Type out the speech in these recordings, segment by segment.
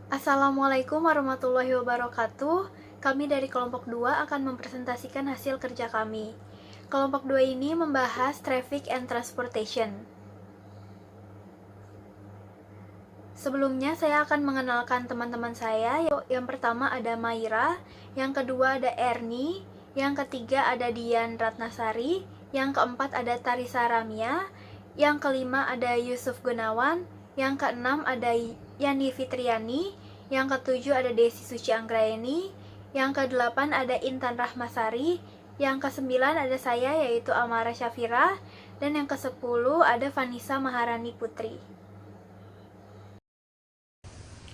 Assalamualaikum warahmatullahi wabarakatuh. Kami dari kelompok 2 akan mempresentasikan hasil kerja kami. Kelompok 2 ini membahas traffic and transportation. Sebelumnya saya akan mengenalkan teman-teman saya. Yang pertama ada Maira, yang kedua ada Erni, yang ketiga ada Dian Ratnasari, yang keempat ada Tarisa Ramia, yang kelima ada Yusuf Gunawan, yang keenam ada Yani Fitriani, yang ketujuh ada Desi Suci Anggraeni, yang kedelapan ada Intan Rahmasari, yang kesembilan ada saya yaitu Amara Syafira, dan yang kesepuluh ada Vanessa Maharani Putri.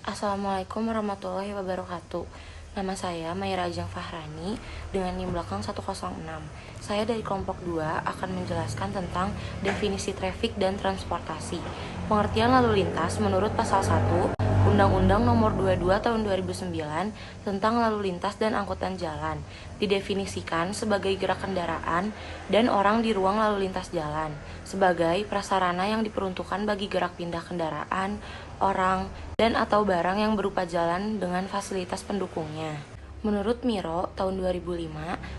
Assalamualaikum warahmatullahi wabarakatuh. Nama saya Maira Ajeng Fahrani dengan NIM belakang 106. Saya dari kelompok 2 akan menjelaskan tentang definisi trafik dan transportasi. Pengertian lalu lintas menurut pasal 1 Undang-Undang Nomor 22 Tahun 2009 tentang lalu lintas dan angkutan jalan didefinisikan sebagai gerak kendaraan dan orang di ruang lalu lintas jalan sebagai prasarana yang diperuntukkan bagi gerak pindah kendaraan, orang, dan atau barang yang berupa jalan dengan fasilitas pendukungnya. Menurut Miro, tahun 2005,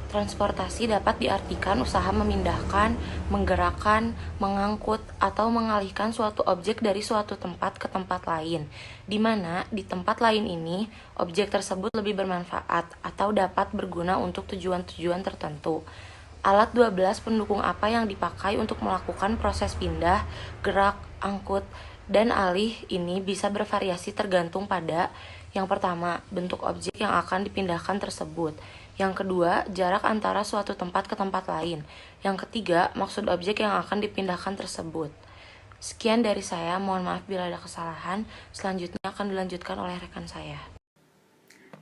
transportasi dapat diartikan usaha memindahkan, menggerakkan, mengangkut, atau mengalihkan suatu objek dari suatu tempat ke tempat lain, di mana di tempat lain ini, objek tersebut lebih bermanfaat atau dapat berguna untuk tujuan-tujuan tertentu. Alat 12 pendukung apa yang dipakai untuk melakukan proses pindah, gerak, angkut, dan alih ini bisa bervariasi tergantung pada yang pertama, bentuk objek yang akan dipindahkan tersebut. Yang kedua, jarak antara suatu tempat ke tempat lain. Yang ketiga, maksud objek yang akan dipindahkan tersebut. Sekian dari saya, mohon maaf bila ada kesalahan. Selanjutnya akan dilanjutkan oleh rekan saya.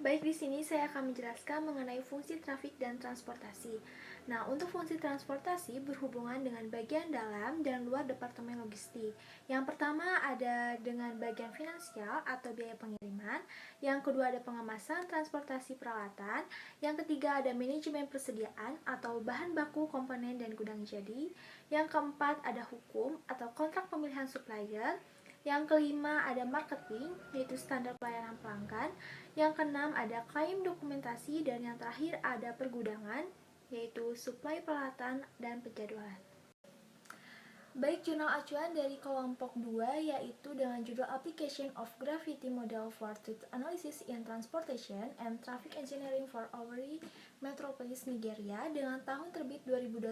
Baik, di sini saya akan menjelaskan mengenai fungsi trafik dan transportasi. Nah, untuk fungsi transportasi berhubungan dengan bagian dalam dan luar Departemen Logistik. Yang pertama ada dengan bagian finansial atau biaya pengiriman, yang kedua ada pengemasan transportasi peralatan, yang ketiga ada manajemen persediaan atau bahan baku, komponen, dan gudang jadi, yang keempat ada hukum atau kontrak pemilihan supplier, yang kelima ada marketing, yaitu standar pelayanan pelanggan. Yang keenam ada klaim dokumentasi, dan yang terakhir ada pergudangan, yaitu suplai peralatan dan penjadwalan. Baik, jurnal acuan dari kelompok 2 yaitu dengan judul Application of Gravity Model for Truth Analysis in Transportation and Traffic Engineering for Owerri Metropolis, Nigeria dengan tahun terbit 2021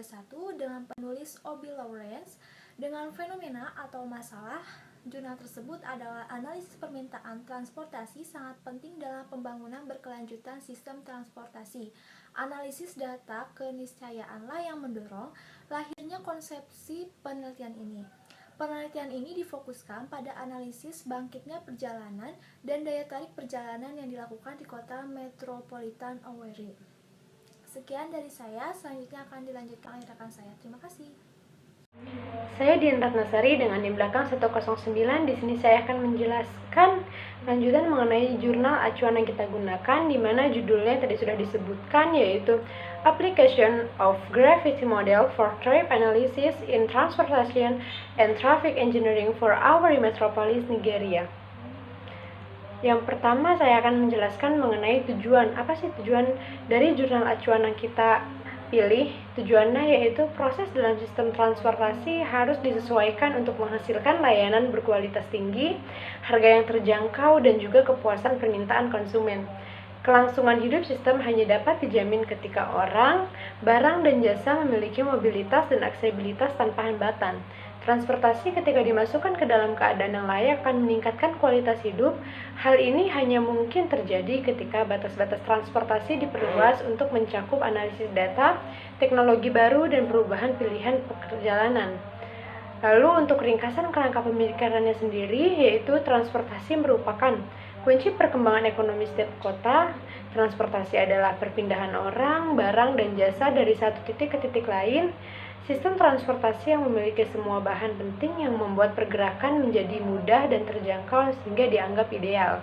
dengan penulis Obi Lawrence dengan fenomena atau masalah. Jurnal tersebut adalah analisis permintaan transportasi sangat penting dalam pembangunan berkelanjutan sistem transportasi. Analisis data keniscayaanlah yang mendorong lahirnya konsepsi penelitian ini. Penelitian ini difokuskan pada analisis bangkitnya perjalanan dan daya tarik perjalanan yang dilakukan di kota metropolitan Owerri. Sekian dari saya, selanjutnya akan dilanjutkan oleh rekan saya. Terima kasih. Saya Dian Ratnasari dengan NIM belakang 109. Di sini saya akan menjelaskan lanjutan mengenai jurnal acuan yang kita gunakan, di mana judulnya tadi sudah disebutkan, yaitu Application of Gravity Model for Traffic Analysis in Transportation and Traffic Engineering for Owerri Metropolis, Nigeria. Yang pertama saya akan menjelaskan mengenai tujuan. Apa sih tujuan dari jurnal acuan yang kita pilih? Tujuannya yaitu proses dalam sistem transportasi harus disesuaikan untuk menghasilkan layanan berkualitas tinggi, harga yang terjangkau, dan juga kepuasan permintaan konsumen. Kelangsungan hidup sistem hanya dapat dijamin ketika orang, barang, dan jasa memiliki mobilitas dan aksesibilitas tanpa hambatan. Transportasi ketika dimasukkan ke dalam keadaan yang layak akan meningkatkan kualitas hidup. Hal ini hanya mungkin terjadi ketika batas-batas transportasi diperluas untuk mencakup analisis data, teknologi baru, dan perubahan pilihan perjalanan. Lalu untuk ringkasan kerangka pemikirannya sendiri, yaitu transportasi merupakan kunci perkembangan ekonomi setiap kota. Transportasi adalah perpindahan orang, barang, dan jasa dari satu titik ke titik lain. Sistem transportasi yang memiliki semua bahan penting yang membuat pergerakan menjadi mudah dan terjangkau sehingga dianggap ideal.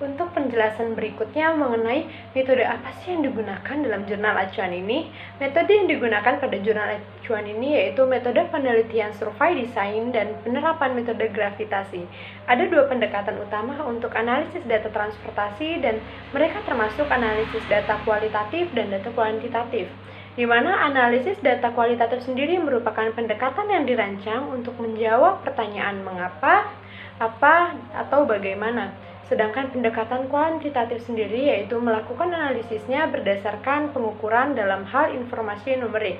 Untuk penjelasan berikutnya mengenai metode apa sih yang digunakan dalam jurnal acuan ini. Metode yang digunakan pada jurnal acuan ini yaitu metode penelitian survei desain dan penerapan metode gravitasi. Ada dua pendekatan utama untuk analisis data transportasi dan mereka termasuk analisis data kualitatif dan data kuantitatif. Di mana analisis data kualitatif sendiri merupakan pendekatan yang dirancang untuk menjawab pertanyaan mengapa, apa, atau bagaimana. Sedangkan pendekatan kuantitatif sendiri yaitu melakukan analisisnya berdasarkan pengukuran dalam hal informasi numerik.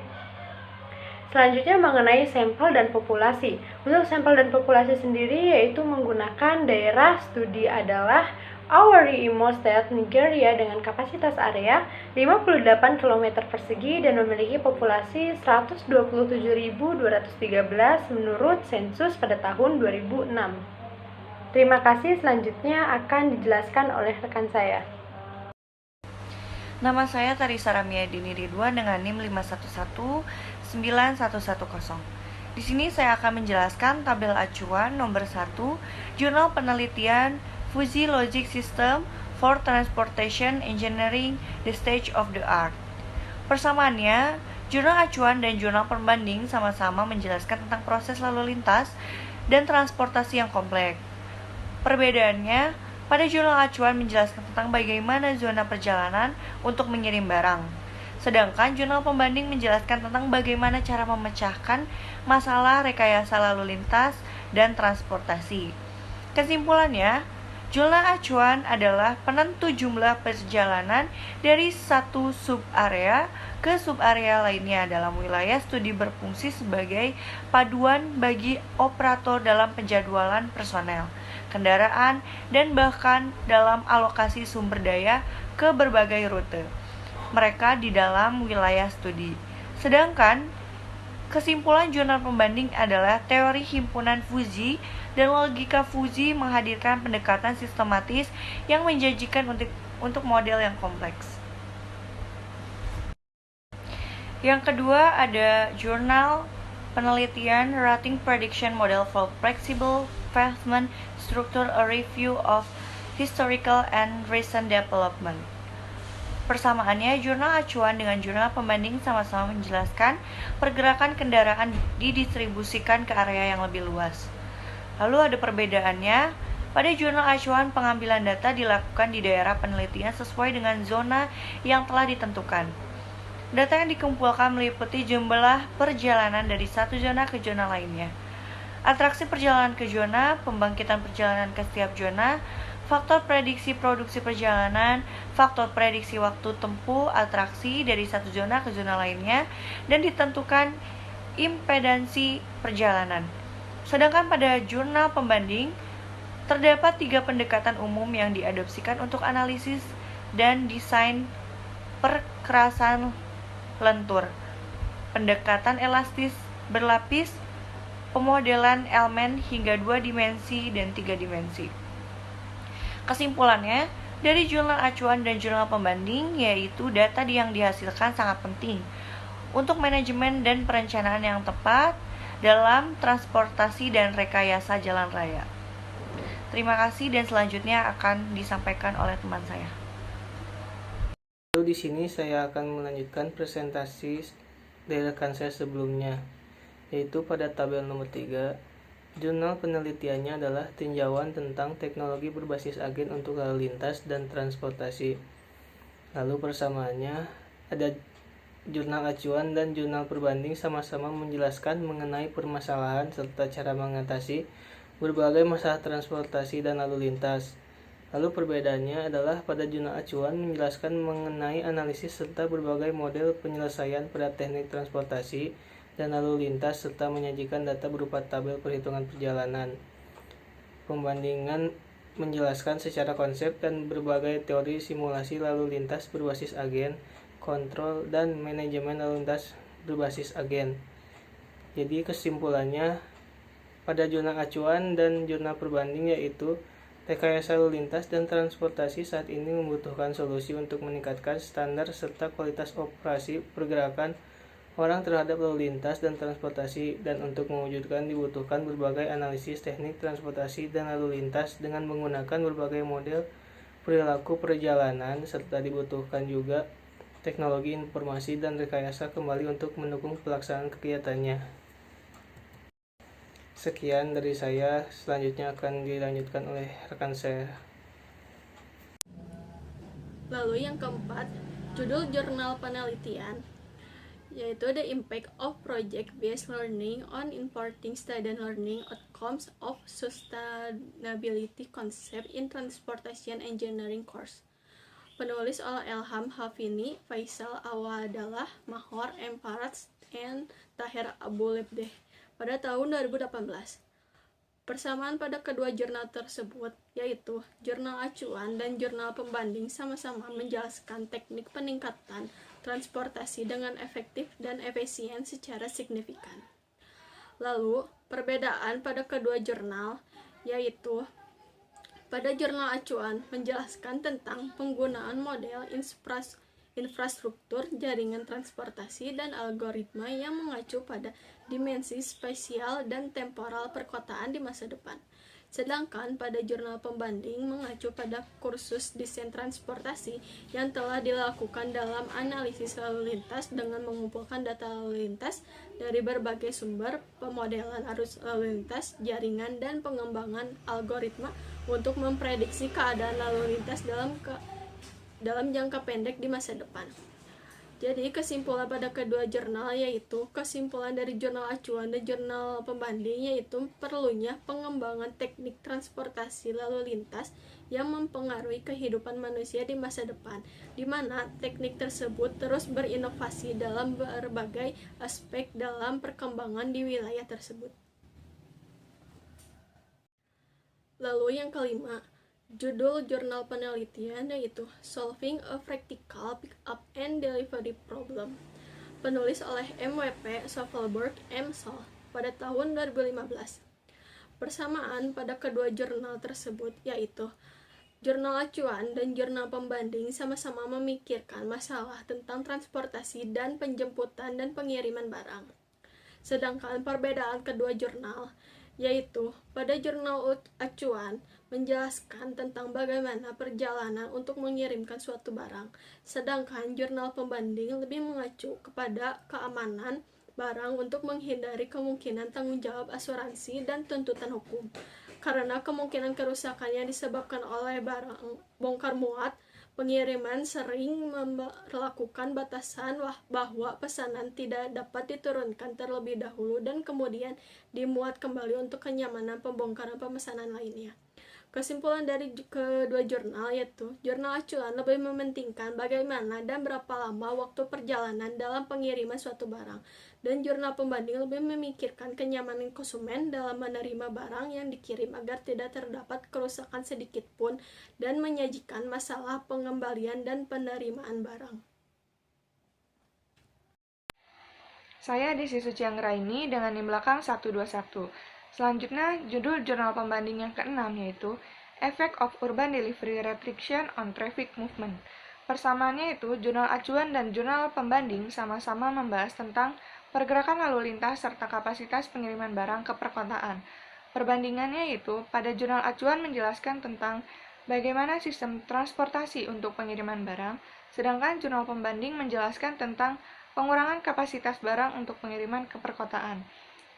Selanjutnya mengenai sampel dan populasi. Untuk sampel dan populasi sendiri yaitu menggunakan daerah studi adalah Awari Imo State, Nigeria dengan kapasitas area 58 km persegi dan memiliki populasi 127.213 menurut sensus pada tahun 2006. Terima kasih, selanjutnya akan dijelaskan oleh rekan saya. Nama saya Tarisa Ramiadini Ridwan dengan NIM 5119110. Di sini saya akan menjelaskan tabel acuan nomor 1, Jurnal Penelitian Fuji Logic System for Transportation Engineering, the Stage of the Art. Persamaannya, jurnal acuan dan jurnal pembanding sama-sama menjelaskan tentang proses lalu lintas dan transportasi yang kompleks. Perbedaannya, pada jurnal acuan menjelaskan tentang bagaimana zona perjalanan untuk mengirim barang. Sedangkan jurnal pembanding menjelaskan tentang bagaimana cara memecahkan masalah rekayasa lalu lintas dan transportasi. Kesimpulannya, jurnal acuan adalah penentu jumlah perjalanan dari satu subarea ke subarea lainnya dalam wilayah studi berfungsi sebagai paduan bagi operator dalam penjadwalan personel, kendaraan, dan bahkan dalam alokasi sumber daya ke berbagai rute mereka di dalam wilayah studi. Sedangkan kesimpulan jurnal pembanding adalah teori himpunan Fuji dan logika Fuji menghadirkan pendekatan sistematis yang menjanjikan untuk model yang kompleks. Yang kedua ada jurnal penelitian Routing Prediction Model for Flexible Pavement Structure, a review of historical and recent development. Persamaannya, jurnal acuan dengan jurnal pembanding sama-sama menjelaskan pergerakan kendaraan didistribusikan ke area yang lebih luas. Lalu ada perbedaannya, pada jurnal acuan pengambilan data dilakukan di daerah penelitian sesuai dengan zona yang telah ditentukan. Data yang dikumpulkan meliputi jumlah perjalanan dari satu zona ke zona lainnya, atraksi perjalanan ke zona, pembangkitan perjalanan ke setiap zona, faktor prediksi produksi perjalanan, faktor prediksi waktu tempuh atraksi dari satu zona ke zona lainnya, dan ditentukan impedansi perjalanan. Sedangkan pada jurnal pembanding, terdapat 3 pendekatan umum yang diadopsikan untuk analisis dan desain perkerasan lentur, pendekatan elastis berlapis, pemodelan elemen hingga 2 dimensi dan 3 dimensi. Kesimpulannya, dari jurnal acuan dan jurnal pembanding, yaitu data yang dihasilkan sangat penting untuk manajemen dan perencanaan yang tepat dalam transportasi dan rekayasa jalan raya. Terima kasih dan selanjutnya akan disampaikan oleh teman saya. Lalu di sini saya akan melanjutkan presentasi dari rekan saya sebelumnya, yaitu pada tabel nomor 3. Jurnal penelitiannya adalah tinjauan tentang teknologi berbasis agen untuk lalu lintas dan transportasi. Lalu persamaannya, ada jurnal acuan dan jurnal perbanding sama-sama menjelaskan mengenai permasalahan serta cara mengatasi berbagai masalah transportasi dan lalu lintas. Lalu perbedaannya adalah pada jurnal acuan menjelaskan mengenai analisis serta berbagai model penyelesaian pada teknik transportasi dan lalu lintas serta menyajikan data berupa tabel perhitungan perjalanan. Pembandingan menjelaskan secara konsep dan berbagai teori simulasi lalu lintas berbasis agen, kontrol, dan manajemen lalu lintas berbasis agen. Jadi kesimpulannya, pada jurnal acuan dan jurnal perbanding yaitu rekayasa lalu lintas dan transportasi saat ini membutuhkan solusi untuk meningkatkan standar serta kualitas operasi pergerakan orang terhadap lalu lintas dan transportasi, dan untuk mewujudkan dibutuhkan berbagai analisis teknik transportasi dan lalu lintas dengan menggunakan berbagai model perilaku perjalanan, serta dibutuhkan juga teknologi informasi dan rekayasa kembali untuk mendukung pelaksanaan kegiatannya. Sekian dari saya, selanjutnya akan dilanjutkan oleh rekan saya. Lalu yang keempat, judul jurnal penelitian, yaitu The Impact of Project-Based Learning on Importing Student Learning Outcomes of Sustainability Concept in Transportation Engineering Course. Penulis oleh Elham Hafini, Faisal Awadallah, Mahor M. Farats, and Tahir Abu Lebdeh pada tahun 2018. Persamaan pada kedua jurnal tersebut, yaitu jurnal acuan dan jurnal pembanding, sama-sama menjelaskan teknik peningkatan transportasi dengan efektif dan efisien secara signifikan. Lalu, perbedaan pada kedua jurnal, yaitu pada jurnal acuan menjelaskan tentang penggunaan model infrastruktur jaringan transportasi dan algoritma yang mengacu pada dimensi spasial dan temporal perkotaan di masa depan. Sedangkan pada jurnal pembanding mengacu pada kursus desain transportasi yang telah dilakukan dalam analisis lalu lintas dengan mengumpulkan data lalu lintas dari berbagai sumber, pemodelan arus lalu lintas, jaringan, dan pengembangan algoritma untuk memprediksi keadaan lalu lintas dalam jangka pendek di masa depan. Jadi kesimpulan pada kedua jurnal, yaitu kesimpulan dari jurnal acuan dan jurnal pembanding, yaitu perlunya pengembangan teknik transportasi lalu lintas yang mempengaruhi kehidupan manusia di masa depan, di mana teknik tersebut terus berinovasi dalam berbagai aspek dalam perkembangan di wilayah tersebut. Lalu yang kelima, judul jurnal penelitian, yaitu Solving a Practical Pickup and Delivery Problem. Penulis oleh MWP Sovelberg M. Sol pada tahun 2015. Persamaan pada kedua jurnal tersebut, yaitu jurnal acuan dan jurnal pembanding, sama-sama memikirkan masalah tentang transportasi dan penjemputan dan pengiriman barang. Sedangkan perbedaan kedua jurnal, yaitu pada jurnal acuan menjelaskan tentang bagaimana perjalanan untuk mengirimkan suatu barang, sedangkan jurnal pembanding lebih mengacu kepada keamanan barang untuk menghindari kemungkinan tanggung jawab asuransi dan tuntutan hukum. Karena kemungkinan kerusakan yang disebabkan oleh barang bongkar muat, pengiriman sering memperlakukan batasan bahwa pesanan tidak dapat diturunkan terlebih dahulu dan kemudian dimuat kembali untuk kenyamanan pembongkaran pemesanan lainnya. Kesimpulan dari kedua jurnal, yaitu jurnal acuan lebih mementingkan bagaimana dan berapa lama waktu perjalanan dalam pengiriman suatu barang, dan jurnal pembanding lebih memikirkan kenyamanan konsumen dalam menerima barang yang dikirim agar tidak terdapat kerusakan sedikit pun dan menyajikan masalah pengembalian dan penerimaan barang. Saya Desi Sucianggraini dengan NIM belakang 121. Selanjutnya, judul jurnal pembanding yang keenam, yaitu Effect of Urban Delivery Restriction on Traffic Movement. Persamaannya yaitu jurnal acuan dan jurnal pembanding sama-sama membahas tentang pergerakan lalu lintas serta kapasitas pengiriman barang ke perkotaan. Perbandingannya yaitu pada jurnal acuan menjelaskan tentang bagaimana sistem transportasi untuk pengiriman barang, sedangkan jurnal pembanding menjelaskan tentang pengurangan kapasitas barang untuk pengiriman ke perkotaan.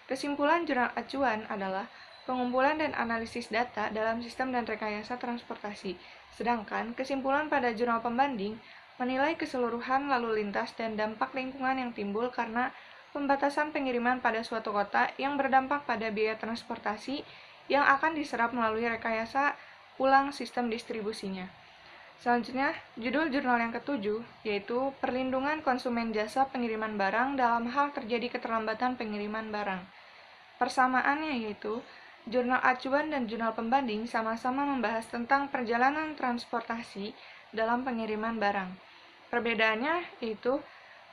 Kesimpulan jurnal acuan adalah pengumpulan dan analisis data dalam sistem dan rekayasa transportasi, sedangkan kesimpulan pada jurnal pembanding menilai keseluruhan lalu lintas dan dampak lingkungan yang timbul karena pembatasan pengiriman pada suatu kota yang berdampak pada biaya transportasi yang akan diserap melalui rekayasa ulang sistem distribusinya. Selanjutnya, judul jurnal yang ketujuh, yaitu Perlindungan Konsumen Jasa Pengiriman Barang dalam hal terjadi keterlambatan pengiriman barang. Persamaannya yaitu, jurnal acuan dan jurnal pembanding sama-sama membahas tentang perjalanan transportasi dalam pengiriman barang. Perbedaannya yaitu,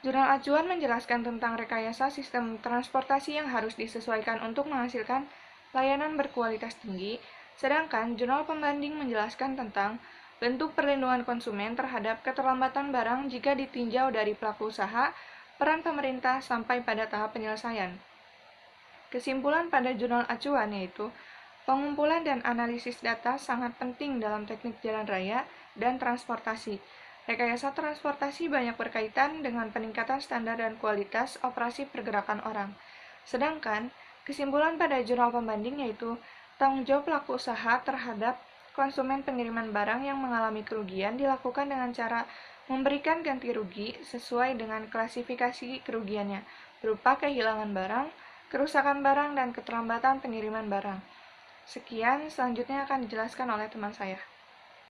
jurnal acuan menjelaskan tentang rekayasa sistem transportasi yang harus disesuaikan untuk menghasilkan layanan berkualitas tinggi, sedangkan jurnal pembanding menjelaskan tentang bentuk perlindungan konsumen terhadap keterlambatan barang jika ditinjau dari pelaku usaha, peran pemerintah, sampai pada tahap penyelesaian. Kesimpulan pada jurnal acuan yaitu, Pengumpulan dan analisis data sangat penting dalam teknik jalan raya dan transportasi. Rekayasa transportasi banyak berkaitan dengan peningkatan standar dan kualitas operasi pergerakan orang. Sedangkan, kesimpulan pada jurnal pembanding yaitu tanggung jawab pelaku usaha terhadap konsumen pengiriman barang yang mengalami kerugian dilakukan dengan cara memberikan ganti rugi sesuai dengan klasifikasi kerugiannya, berupa kehilangan barang, kerusakan barang, dan keterlambatan pengiriman barang. Sekian, selanjutnya akan dijelaskan oleh teman saya.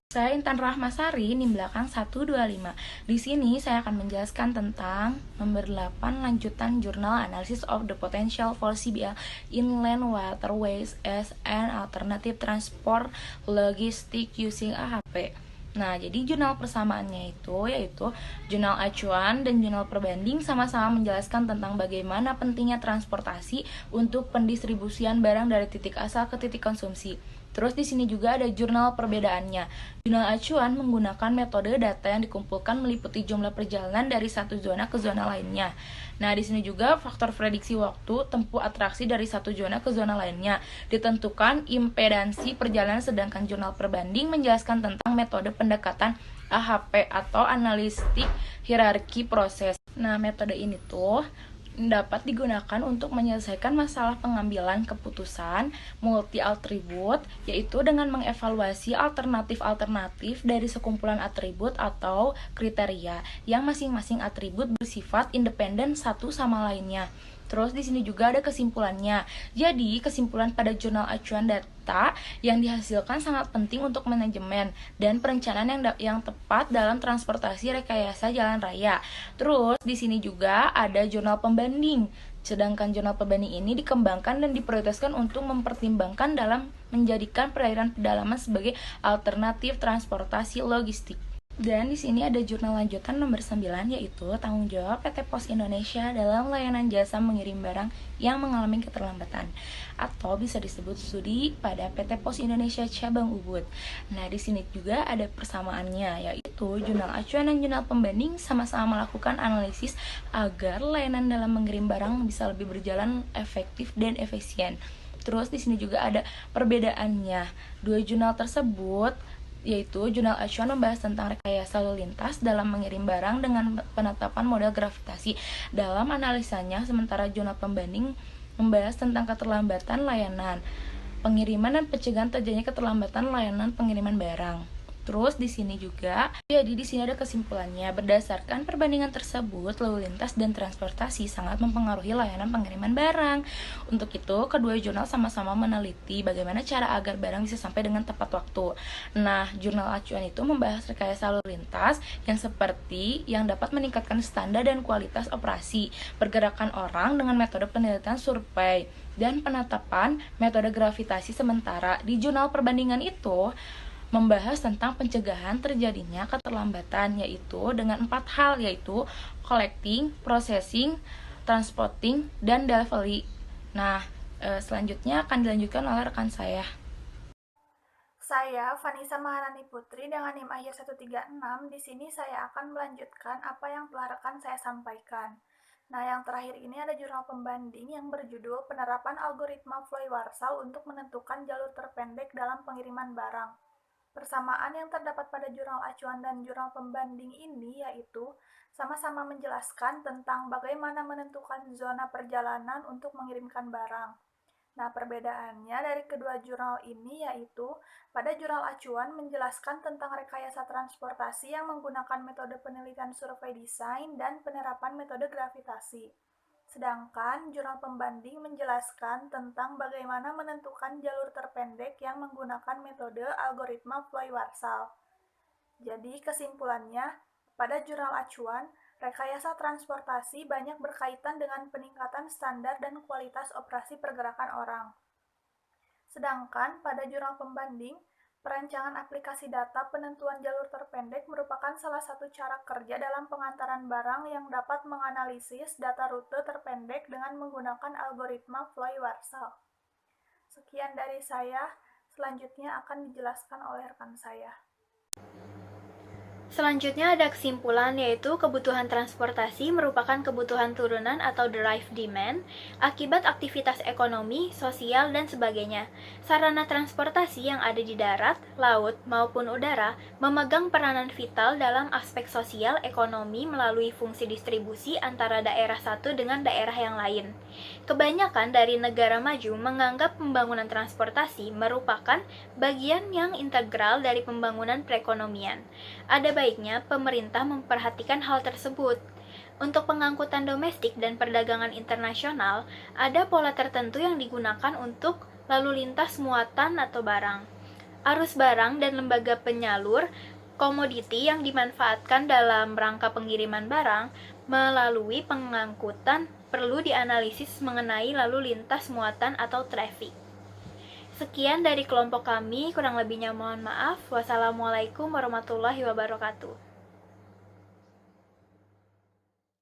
Saya Intan Rahmasari, NIM belakang 125. Di sini saya akan menjelaskan tentang nomor 8 lanjutan Journal Analysis of the Potential for CBL Inland Waterways as an Alternative Transport Logistic Using AHP. Nah, jadi jurnal persamaannya itu yaitu jurnal acuan dan jurnal perbanding sama-sama menjelaskan tentang bagaimana pentingnya transportasi untuk pendistribusian barang dari titik asal ke titik konsumsi. Terus di sini juga ada jurnal perbedaannya. Jurnal acuan menggunakan metode data yang dikumpulkan meliputi jumlah perjalanan dari satu zona ke zona lainnya. Nah, di sini juga faktor prediksi waktu tempuh atraksi dari satu zona ke zona lainnya ditentukan impedansi perjalanan, sedangkan jurnal perbanding menjelaskan tentang metode pendekatan AHP atau analistik hierarki proses. Nah, metode ini tuh dapat digunakan untuk menyelesaikan masalah pengambilan keputusan multi-atribut, yaitu dengan mengevaluasi alternatif-alternatif dari sekumpulan atribut atau kriteria yang masing-masing atribut bersifat independen satu sama lainnya. Terus di sini juga ada kesimpulannya. Jadi, kesimpulan pada jurnal acuan data yang dihasilkan sangat penting untuk manajemen dan perencanaan yang tepat dalam transportasi rekayasa jalan raya. Terus di sini juga ada jurnal pembanding. Sedangkan jurnal pembanding ini dikembangkan dan diprioritaskan untuk mempertimbangkan dalam menjadikan perairan pedalaman sebagai alternatif transportasi logistik. Dan di sini ada jurnal lanjutan nomor 9, yaitu tanggung jawab PT Pos Indonesia dalam layanan jasa mengirim barang yang mengalami keterlambatan, atau bisa disebut studi pada PT Pos Indonesia cabang Ubud. Nah, di sini juga ada persamaannya, yaitu jurnal acuan dan jurnal pembanding sama-sama melakukan analisis agar layanan dalam mengirim barang bisa lebih berjalan efektif dan efisien. Terus di sini juga ada perbedaannya. Dua jurnal tersebut yaitu jurnal acuan membahas tentang rekayasa lalu lintas dalam mengirim barang dengan penetapan model gravitasi dalam analisanya, sementara jurnal pembanding membahas tentang keterlambatan layanan pengiriman dan pencegahan terjadinya keterlambatan layanan pengiriman barang. Terus di sini juga, jadi di sini ada kesimpulannya. Berdasarkan perbandingan tersebut, lalu lintas dan transportasi sangat mempengaruhi layanan pengiriman barang. Untuk itu, kedua jurnal sama-sama meneliti bagaimana cara agar barang bisa sampai dengan tepat waktu. Nah, jurnal acuan itu membahas rekayasa lalu lintas yang dapat meningkatkan standar dan kualitas operasi pergerakan orang dengan metode penelitian survei dan penetapan metode gravitasi. Sementara di jurnal perbandingan itu membahas tentang pencegahan terjadinya keterlambatan, yaitu dengan 4 hal, yaitu collecting, processing, transporting, dan delivery. Nah, selanjutnya akan dilanjutkan oleh rekan saya. Saya Vanessa Maharani Putri dengan NIM akhir 136. Di sini saya akan melanjutkan apa yang telah rekan saya sampaikan. Nah, yang terakhir ini ada jurnal pembanding yang berjudul Penerapan Algoritma Floy Warsaw untuk menentukan jalur terpendek dalam pengiriman barang. Persamaan yang terdapat pada jurnal acuan dan jurnal pembanding ini yaitu sama-sama menjelaskan tentang bagaimana menentukan zona perjalanan untuk mengirimkan barang. Nah, perbedaannya dari kedua jurnal ini yaitu pada jurnal acuan menjelaskan tentang rekayasa transportasi yang menggunakan metode penelitian survei desain dan penerapan metode gravitasi. Sedangkan jurnal pembanding menjelaskan tentang bagaimana menentukan jalur terpendek yang menggunakan metode algoritma Floy Warsaw. Jadi kesimpulannya, pada jurnal acuan, rekayasa transportasi banyak berkaitan dengan peningkatan standar dan kualitas operasi pergerakan orang. Sedangkan pada jurnal pembanding, perancangan aplikasi data penentuan jalur terpendek merupakan salah satu cara kerja dalam pengantaran barang yang dapat menganalisis data rute terpendek dengan menggunakan algoritma Floy Warsaw. Sekian dari saya, selanjutnya akan dijelaskan oleh rekan saya. Selanjutnya ada kesimpulan, yaitu kebutuhan transportasi merupakan kebutuhan turunan atau derived demand akibat aktivitas ekonomi, sosial, dan sebagainya. Sarana transportasi yang ada di darat, laut, maupun udara memegang peranan vital dalam aspek sosial ekonomi melalui fungsi distribusi antara daerah satu dengan daerah yang lain. Kebanyakan dari negara maju menganggap pembangunan transportasi merupakan bagian yang integral dari pembangunan perekonomian. Ada baiknya pemerintah memperhatikan hal tersebut. Untuk pengangkutan domestik dan perdagangan internasional, ada pola tertentu yang digunakan untuk lalu lintas muatan atau barang. Arus barang dan lembaga penyalur komoditi yang dimanfaatkan dalam rangka pengiriman barang melalui pengangkutan perlu dianalisis mengenai lalu lintas muatan atau traffic. Sekian dari kelompok kami, kurang lebihnya mohon maaf. Wassalamualaikum warahmatullahi wabarakatuh.